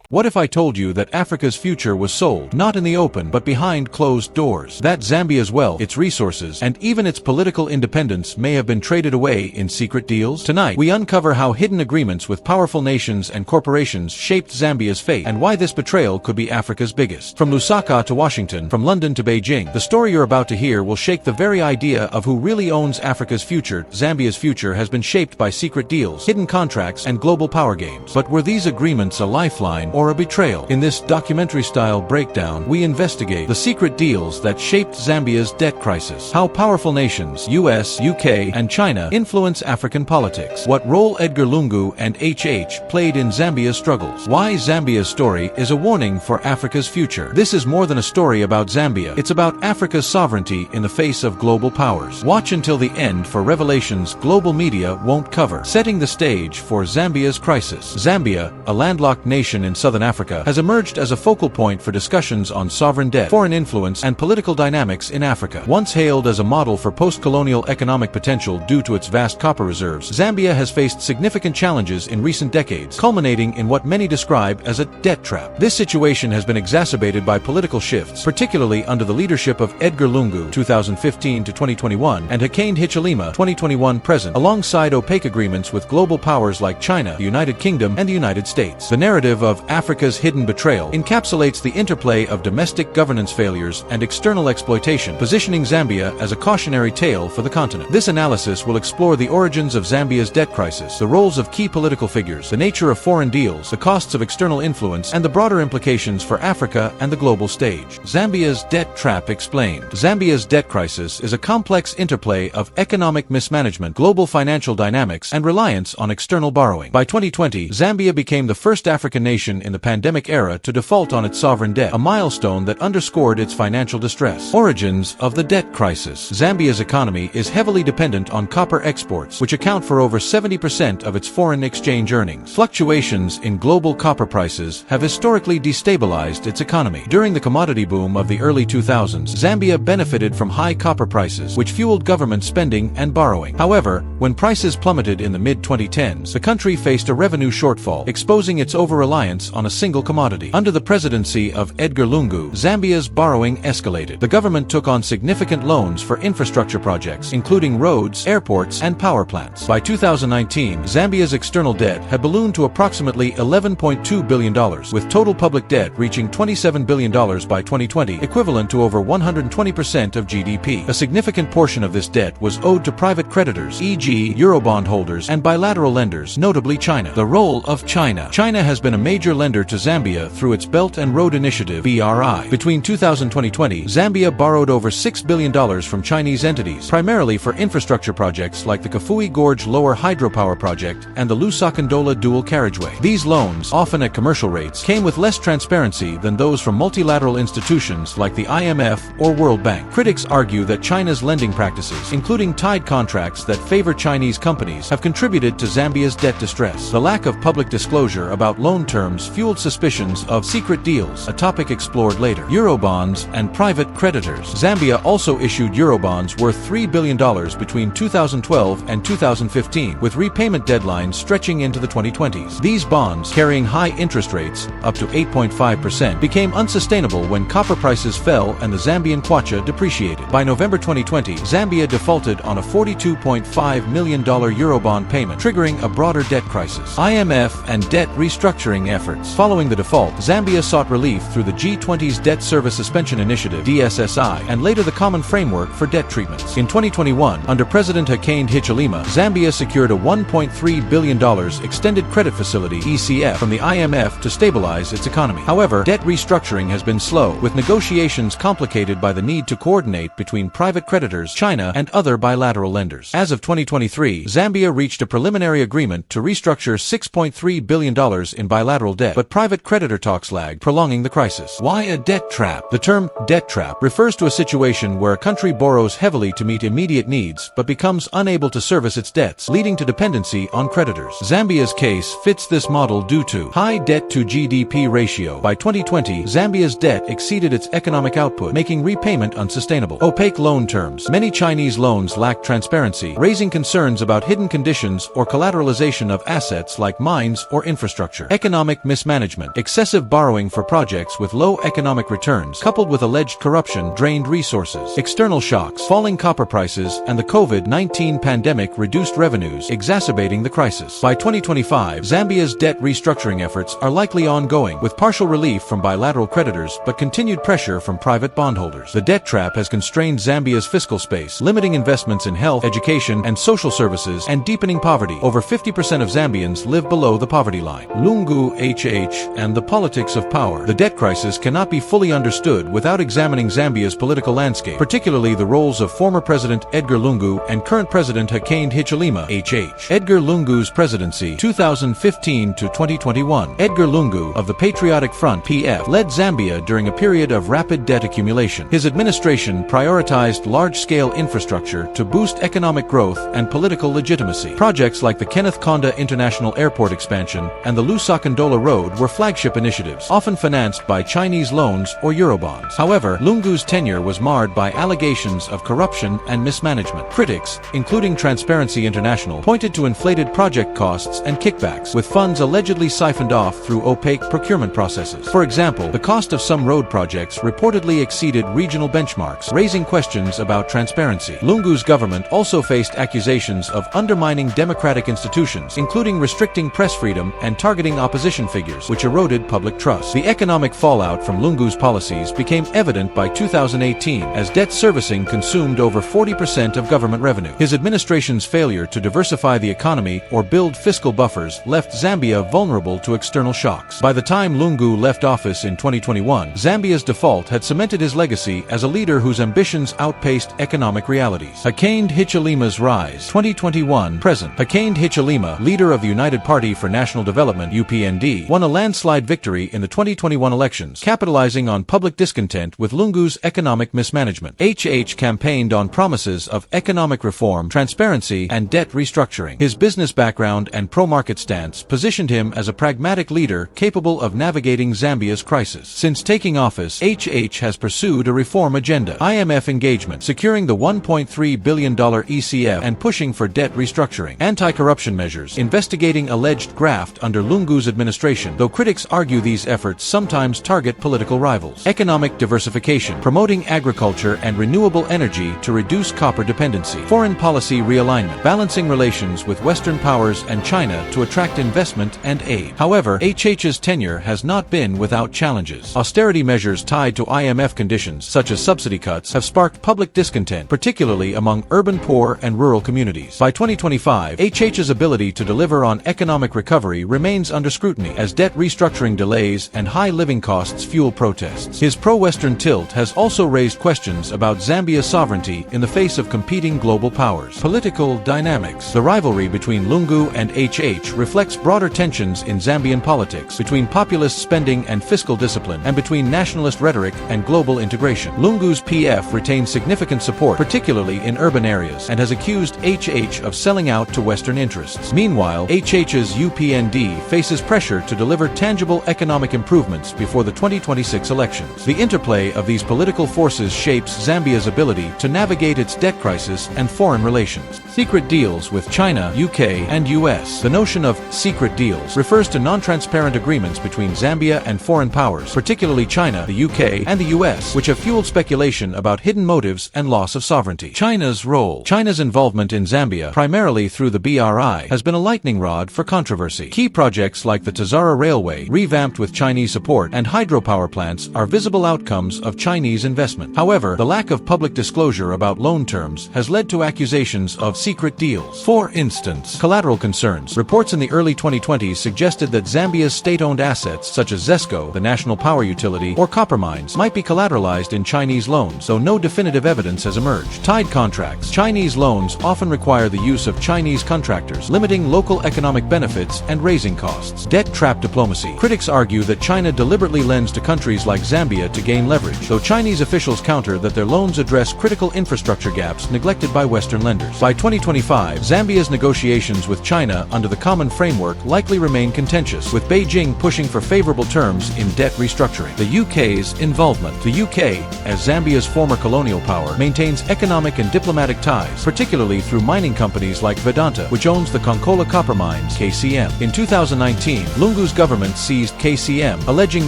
What if I told you that Africa's future was sold, not in the open, but behind closed doors? That Zambia's wealth, its resources, and even its political independence may have been traded away in secret deals? Tonight, we uncover how hidden agreements with powerful nations and corporations shaped Zambia's fate, and why this betrayal could be Africa's biggest. From Lusaka to Washington, from London to Beijing, the story you're about to hear will shake the very idea of who really owns Africa's future. Zambia's future has been shaped by secret deals, hidden contracts, and global power games. But were these agreements a lifeline or a betrayal? In this documentary-style breakdown, we investigate the secret deals that shaped Zambia's debt crisis, how powerful nations, US, UK, and China, influence African politics, what role Edgar Lungu and HH played in Zambia's struggles, why Zambia's story is a warning for Africa's future. This is more than a story about Zambia. It's about Africa's sovereignty in the face of global powers. Watch until the end for revelations global media won't cover, setting the stage for Zambia's crisis. Zambia, a landlocked nation in southern Africa, has emerged as a focal point for discussions on sovereign debt, foreign influence, and political dynamics in Africa. Once hailed as a model for post-colonial economic potential due to its vast copper reserves, Zambia has faced significant challenges in recent decades, culminating in what many describe as a debt trap. This situation has been exacerbated by political shifts, particularly under the leadership of Edgar Lungu 2015 to 2021 and Hakainde Hichilema 2021 present, alongside opaque agreements with global powers like China, the United Kingdom, and the United States. The narrative of Africa's hidden betrayal encapsulates the interplay of domestic governance failures and external exploitation, positioning Zambia as a cautionary tale for the continent. This analysis will explore the origins of Zambia's debt crisis, the roles of key political figures, the nature of foreign deals, the costs of external influence, and the broader implications for Africa and the global stage. Zambia's debt trap explained. Zambia's debt crisis is a complex interplay of economic mismanagement, global financial dynamics, and reliance on external borrowing. By 2020, Zambia became the first African nation in the pandemic era to default on its sovereign debt, a milestone that underscored its financial distress. Origins of the debt crisis. Zambia's economy is heavily dependent on copper exports, which account for over 70% of its foreign exchange earnings. Fluctuations in global copper prices have historically destabilized its economy. During the commodity boom of the early 2000s, Zambia benefited from high copper prices, which fueled government spending and borrowing. However, when prices plummeted in the mid-2010s, the country faced a revenue shortfall, exposing its over-reliance on a single commodity. Under the presidency of Edgar Lungu, Zambia's borrowing escalated. The government took on significant loans for infrastructure projects, including roads, airports, and power plants. By 2019, Zambia's external debt had ballooned to approximately $11.2 billion, with total public debt reaching $27 billion by 2020, equivalent to over 120% of GDP. A significant portion of this debt was owed to private creditors, e.g. Eurobond holders, and bilateral lenders, notably China. The role of China. China has been a major lender to Zambia through its Belt and Road Initiative (BRI). Between 2000 and 2020, Zambia borrowed over $6 billion from Chinese entities, primarily for infrastructure projects like the Kafue Gorge Lower Hydropower Project and the Lusaka-Ndola Dual Carriageway. These loans, often at commercial rates, came with less transparency than those from multilateral institutions like the IMF or World Bank. Critics argue that China's lending practices, including tied contracts that favor Chinese companies, have contributed to Zambia's debt distress. The lack of public disclosure about loan terms fueled suspicions of secret deals, a topic explored later. Eurobonds and private creditors. Zambia also issued Eurobonds worth $3 billion between 2012 and 2015, with repayment deadlines stretching into the 2020s. These bonds, carrying high interest rates, up to 8.5%, became unsustainable when copper prices fell and the Zambian kwacha depreciated. By November 2020, Zambia defaulted on a $42.5 million Eurobond payment, triggering a broader debt crisis. IMF and debt restructuring efforts. Following the default, Zambia sought relief through the G20's Debt Service Suspension Initiative (DSSI) and later the Common Framework for Debt Treatments. In 2021, under President Hakainde Hichilema, Zambia secured a $1.3 billion extended credit facility (ECF) from the IMF to stabilize its economy. However, debt restructuring has been slow, with negotiations complicated by the need to coordinate between private creditors, China, and other bilateral lenders. As of 2023, Zambia reached a preliminary agreement to restructure $6.3 billion in bilateral debt, but private creditor talks lagged, prolonging the crisis. Why a debt trap? The term debt trap refers to a situation where a country borrows heavily to meet immediate needs but becomes unable to service its debts, leading to dependency on creditors. Zambia's case fits this model due to high debt to GDP ratio. By 2020, Zambia's debt exceeded its economic output, making repayment unsustainable. Opaque loan terms. Many Chinese loans lack transparency, raising concerns about hidden conditions or collateralization of assets like mines or infrastructure. Economic mismanagement. Excessive borrowing for projects with low economic returns, coupled with alleged corruption, drained resources. External shocks, falling copper prices, and the COVID-19 pandemic reduced revenues, exacerbating the crisis. By 2025, Zambia's debt restructuring efforts are likely ongoing, with partial relief from bilateral creditors but continued pressure from private bondholders. The debt trap has constrained Zambia's fiscal space, limiting investments in health, education, and social services, and deepening poverty. Over 50% of Zambians live below the poverty line. Lungu, HH, and the politics of power. The debt crisis cannot be fully understood without examining Zambia's political landscape, particularly the roles of former President Edgar Lungu and current President Hakainde Hichilema, HH. Edgar Lungu's presidency, 2015 to 2021. Edgar Lungu, of the Patriotic Front, PF, led Zambia during a period of rapid debt accumulation. His administration prioritized large-scale infrastructure to boost economic growth and political legitimacy. Projects like the Kenneth Kaunda International Airport expansion and the Lusaka-Ndola Road were flagship initiatives, often financed by Chinese loans or Eurobonds. However, Lungu's tenure was marred by allegations of corruption and mismanagement. Critics, including Transparency International, pointed to inflated project costs and kickbacks, with funds allegedly siphoned off through opaque procurement processes. For example, the cost of some road projects reportedly exceeded regional benchmarks, raising questions about transparency. Lungu's government also faced accusations of undermining democratic institutions, including restricting press freedom and targeting opposition figures, which eroded public trust. The economic fallout from Lungu's policies became evident by 2018, as debt servicing consumed over 40% of government revenue. His administration's failure to diversify the economy or build fiscal buffers left Zambia vulnerable to external shocks. By the time Lungu left office in 2021, Zambia's default had cemented his legacy as a leader whose ambitions outpaced economic realities. Hakainde Hichilema's rise, 2021-present. Hakainde Hichilema, leader of the United Party for National Development (UPND), won a landslide victory in the 2021 elections, capitalizing on public discontent with Lungu's economic mismanagement. HH campaigned on promises of economic reform, transparency, and debt restructuring. His business background and pro-market stance positioned him as a pragmatic leader capable of navigating Zambia's crisis. Since taking office, HH has pursued a reform agenda, IMF engagement, securing the $1.3 billion ECF, and pushing for debt restructuring, anti-corruption measures, investigating alleged graft under Lungu's administration, though critics argue these efforts sometimes target political rivals. Economic diversification, promoting agriculture and renewable energy to reduce copper dependency. Foreign policy realignment, balancing relations with Western powers and China to attract investment and aid. However, HH's tenure has not been without challenges. Austerity measures tied to IMF conditions, such as subsidy cuts, have sparked public discontent, particularly among urban poor and rural communities. By 2025, HH's ability to deliver on economic recovery remains under scrutiny, as debt restructuring delays and high living costs fuel protests. His pro-Western tilt has also raised questions about Zambia's sovereignty in the face of competing global powers. Political dynamics. The rivalry between Lungu and HH reflects broader tensions in Zambian politics, between populist spending and fiscal discipline, and between nationalist rhetoric and global integration. Lungu's PF retains significant support, particularly in urban areas, and has accused HH of selling out to Western interests. Meanwhile, HH's UPND faces pressure to deliver tangible economic improvements before the 2026 elections. The interplay of these political forces shapes Zambia's ability to navigate its debt crisis and foreign relations. Secret deals with China, UK, and US. The notion of secret deals refers to non-transparent agreements between Zambia and foreign powers, particularly China, the UK, and the US, which have fueled speculation about hidden motives and loss of sovereignty. China's role. China's involvement in Zambia, primarily through the BRI, has been a lightning rod for controversy. Key projects like the Tazara Railway, revamped with Chinese support, and hydropower plants are visible outcomes of Chinese investment. However, the lack of public disclosure about loan terms has led to accusations of secret deals. For instance, collateral concerns. Reports in the early 2020s suggested that Zambia's state-owned assets, such as ZESCO, the national power utility, or copper mines, might be collateralized in Chinese loans, though no definitive evidence has emerged. Tied contracts. Chinese loans often require the use of Chinese contractors, limiting local economic benefits and raising costs. Debt trap diplomacy. Critics argue that China deliberately lends to countries like Zambia to gain leverage, though Chinese officials counter that their loans address critical infrastructure gaps neglected by Western lenders. By 2025, Zambia's negotiations with China under the Common Framework likely remain contentious, with Beijing pushing for favorable terms in debt restructuring. The UK's involvement. The UK, as Zambia's former colonial power, maintains economic and diplomatic ties, particularly through mining companies like Vedanta, which owns the Konkola copper mines, KCM. In 2019, Lungu's Lungu's government seized KCM, alleging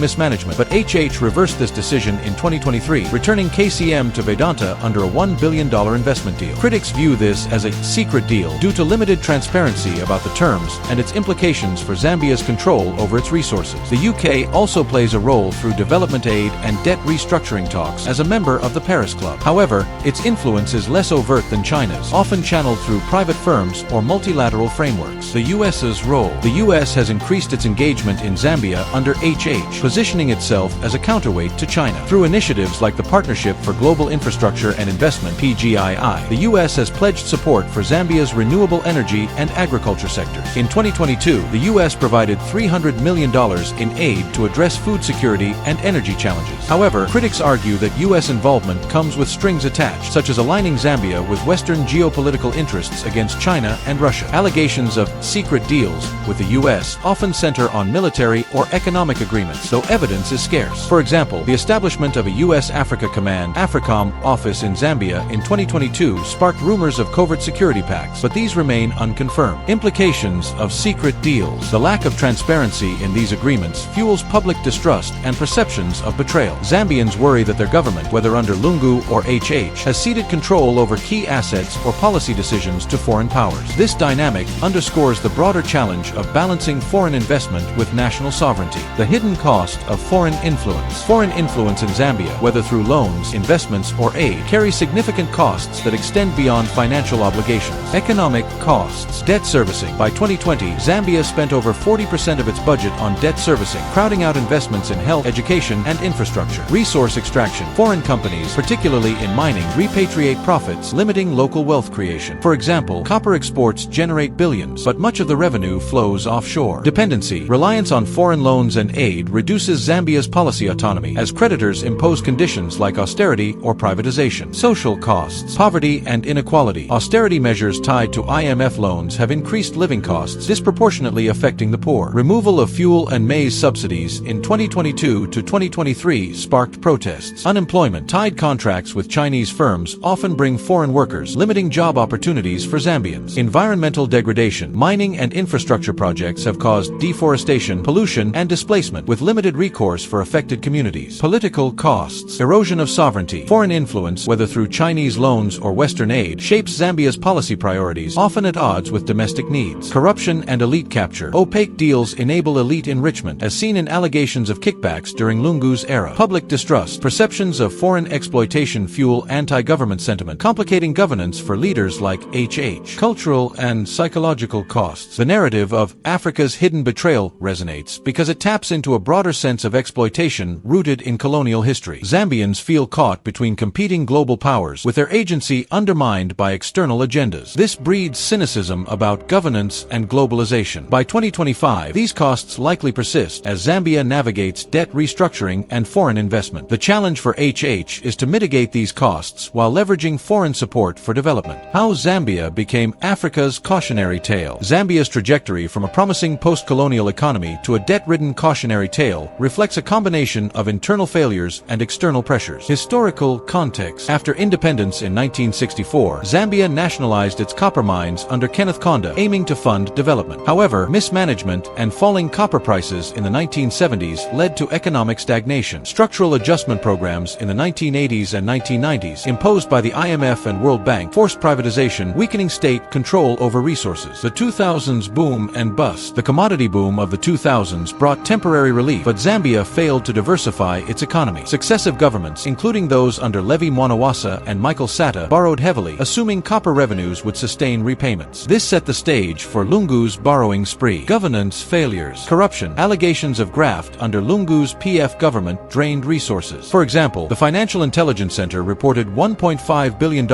mismanagement, but HH reversed this decision in 2023, returning KCM to Vedanta under a $1 billion investment deal. Critics view this as a secret deal due to limited transparency about the terms and its implications for Zambia's control over its resources. The UK also plays a role through development aid and debt restructuring talks as a member of the Paris Club. However, its influence is less overt than China's, often channeled through private firms or multilateral frameworks. The US's role. The US has increased its engagement in Zambia under HH, positioning itself as a counterweight to China. Through initiatives like the Partnership for Global Infrastructure and Investment (PGII), the US has pledged support for Zambia's renewable energy and agriculture sectors. In 2022, the US provided $300 million in aid to address food security and energy challenges. However, critics argue that US involvement comes with strings attached, such as aligning Zambia with Western geopolitical interests against China and Russia. Allegations of secret deals with the US often center on military or economic agreements, though evidence is scarce. For example, the establishment of a US Africa Command (AFRICOM) office in Zambia in 2022 sparked rumors of covert security pacts, but these remain unconfirmed. Implications of secret deals. The lack of transparency in these agreements fuels public distrust and perceptions of betrayal. Zambians worry that their government, whether under Lungu or HH, has ceded control over key assets or policy decisions to foreign powers. This dynamic underscores the broader challenge of balancing foreign investment with national sovereignty. The hidden cost of foreign influence. Foreign influence in Zambia, whether through loans, investments, or aid, carries significant costs that extend beyond financial obligations. Economic costs. Debt servicing. By 2020, Zambia spent over 40% of its budget on debt servicing, crowding out investments in health, education, and infrastructure. Resource extraction. Foreign companies, particularly in mining, repatriate profits, limiting local wealth creation. For example, copper exports generate billions, but much of the revenue flows offshore. Dependency. Reliance on foreign loans and aid reduces Zambia's policy autonomy, as creditors impose conditions like austerity or privatization. Social costs. Poverty and inequality. Austerity measures tied to IMF loans have increased living costs, disproportionately affecting the poor. Removal of fuel and maize subsidies in 2022 to 2023 sparked protests. Unemployment. Tied contracts with Chinese firms often bring foreign workers, limiting job opportunities for Zambians. Environmental degradation. Mining and infrastructure projects have caused deforestation, pollution, and displacement, with limited recourse for affected communities. Political costs. Erosion of sovereignty. Foreign influence, whether through Chinese loans or Western aid, shapes Zambia's policy priorities, often at odds with domestic needs. Corruption and elite capture. Opaque deals enable elite enrichment, as seen in allegations of kickbacks during Lungu's era. Public distrust. Perceptions of foreign exploitation fuel anti-government sentiment, complicating governance for leaders like HH. Cultural and psychological costs. The narrative of Africa's hidden betrayal resonates because it taps into a broader sense of exploitation rooted in colonial history. Zambians feel caught between competing global powers, with their agency undermined by external agendas. This breeds cynicism about governance and globalization. By 2025, these costs likely persist as Zambia navigates debt restructuring and foreign investment. The challenge for HH is to mitigate these costs while leveraging foreign support for development. How Zambia became Africa's cautionary tale. Zambia's trajectory from a promising post-colonial economy to a debt-ridden cautionary tale reflects a combination of internal failures and external pressures. Historical context. After independence in 1964, Zambia nationalized its copper mines under Kenneth Kaunda, aiming to fund development. However, mismanagement and falling copper prices in the 1970s led to economic stagnation. Structural adjustment programs in the 1980s and 1990s, imposed by the IMF and World Bank, forced privatization, weakening state control over resources. The 2000s boom and bust. The commodity boom of the 2000s brought temporary relief, but Zambia failed to diversify its economy. Successive governments, including those under Levi Mwanawasa and Michael Sata, borrowed heavily, assuming copper revenues would sustain repayments. This set the stage for Lungu's borrowing spree. Governance failures. Corruption. Allegations of graft under Lungu's PF government drained resources. For example, the Financial Intelligence Center reported $1.5 billion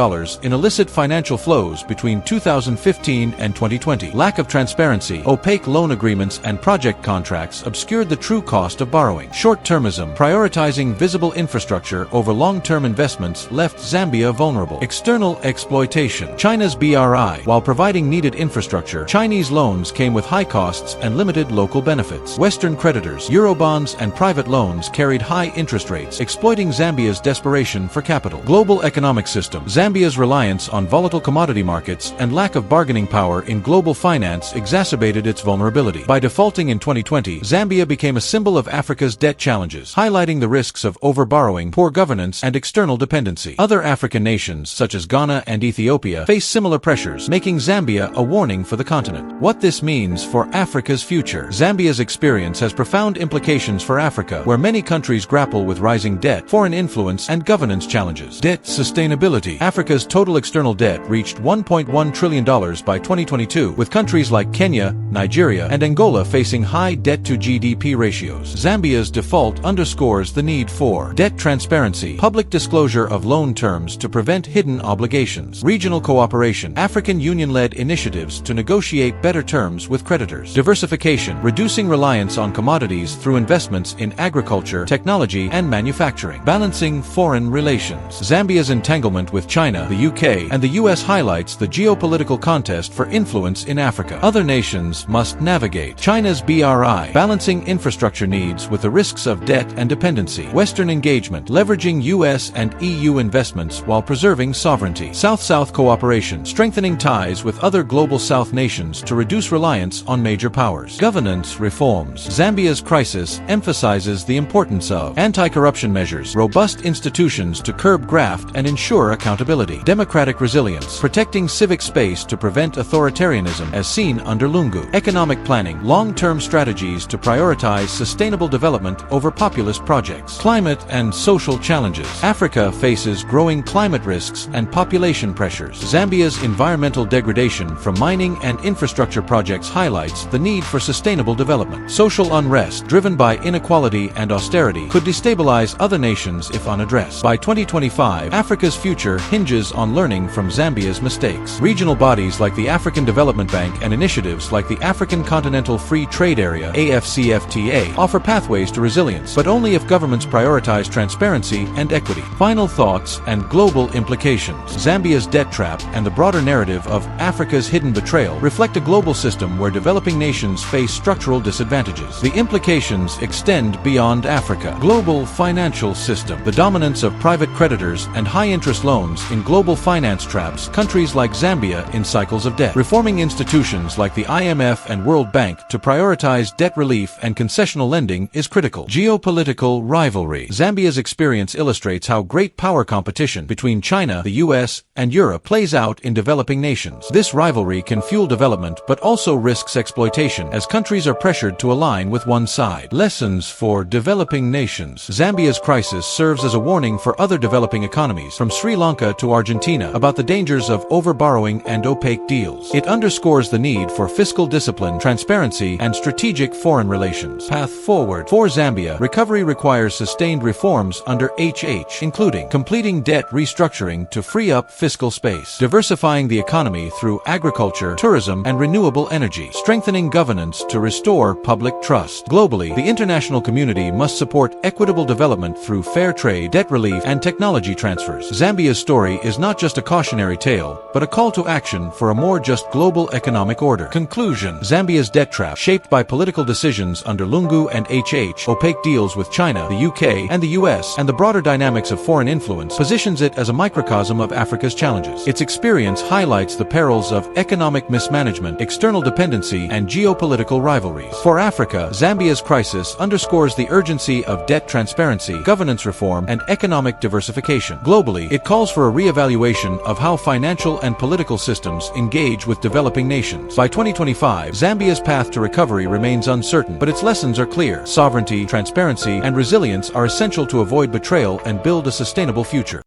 in illicit financial flows between 2015 and 2020. Lack of transparency, opaque loan agreements, and project contracts obscured the true cost of borrowing. Short-termism, prioritizing visible infrastructure over long-term investments, left Zambia vulnerable. External exploitation. China's BRI. While providing needed infrastructure, Chinese loans came with high costs and limited local benefits. Western creditors, Eurobonds, and private loans carried high interest rates, exploiting Zambia's desperation for capital. Global economic system. Zambia's reliance on volatile commodity markets and lack of bargaining power in global finance exacerbated its vulnerability. By defaulting defaulting in 2020, Zambia became a symbol of Africa's debt challenges, highlighting the risks of overborrowing, poor governance, and external dependency. Other African nations, such as Ghana and Ethiopia, face similar pressures, making Zambia a warning for the continent. What this means for Africa's future. Zambia's experience has profound implications for Africa, where many countries grapple with rising debt, foreign influence, and governance challenges. Debt sustainability. Africa's total external debt reached $1.1 trillion by 2022, with countries like Kenya, Nigeria, and Angola facing high debt-to-GDP ratios. Zambia's default underscores the need for debt transparency, public disclosure of loan terms to prevent hidden obligations, regional cooperation, African Union-led initiatives to negotiate better terms with creditors, diversification, reducing reliance on commodities through investments in agriculture, technology, and manufacturing, balancing foreign relations. Zambia's entanglement with China, the UK, and the US highlights the geopolitical contest for influence in Africa. Other nations must navigate China's BRI, balancing infrastructure needs with the risks of debt and dependency, Western engagement, leveraging US and EU investments while preserving sovereignty, South-South cooperation, strengthening ties with other Global South nations to reduce reliance on major powers, governance reforms. Zambia's crisis emphasizes the importance of anti-corruption measures, robust institutions to curb graft and ensure accountability, democratic resilience, protecting civic space to prevent authoritarianism as seen under Lungu, economic planning, long-term strategies to prioritize sustainable development over populist projects, climate and social challenges. Africa faces growing climate risks and population pressures. Zambia's environmental degradation from mining and infrastructure projects highlights the need for sustainable development. Social unrest, driven by inequality and austerity, could destabilize other nations if unaddressed. By 2025, Africa's future hinges on learning from Zambia's mistakes. Regional bodies like the African Development Bank and initiatives like the African Continental Free Trade Area (AFCFTA) offer pathways to resilience, but only if governments prioritize transparency and equity. Final thoughts and global implications. Zambia's debt trap and the broader narrative of Africa's hidden betrayal reflect a global system where developing nations face structural disadvantages. The implications extend beyond Africa. Global financial system. The dominance of private creditors and high-interest loans in global finance traps countries like Zambia in cycles of debt. Reforming institutions like the IMF and World Bank to prioritize debt relief and concessional lending is critical. Geopolitical rivalry. Zambia's experience illustrates how great power competition between China, the US, and Europe plays out in developing nations. This rivalry can fuel development but also risks exploitation as countries are pressured to align with one side. Lessons for developing nations. Zambia's crisis serves as a warning for other developing economies, from Sri Lanka to Argentina, about the dangers of overborrowing and opaque deals. It underscores the need for fiscal discipline, transparency, and strategic foreign relations. Path forward. For Zambia, recovery requires sustained reforms under HH, including completing debt restructuring to free up fiscal space, diversifying the economy through agriculture, tourism, and renewable energy, strengthening governance to restore public trust. Globally, the international community must support equitable development through fair trade, debt relief, and technology transfers. Zambia's story is not just a cautionary tale, but a call to action for a more just global economic order. Conclusion. Zambia's debt trap, shaped by political decisions under Lungu and HH, opaque deals with China, the UK, and the US, and the broader dynamics of foreign influence, positions it as a microcosm of Africa's challenges. Its experience highlights the perils of economic mismanagement, external dependency, and geopolitical rivalries. For Africa, Zambia's crisis underscores the urgency of debt transparency, governance reform, and economic diversification. Globally, it calls for a re-evaluation of how financial and political systems engage with developing nations. By 2025, Zambia's path to recovery remains uncertain, but its lessons are clear. Sovereignty, transparency, and resilience are essential to avoid betrayal and build a sustainable future.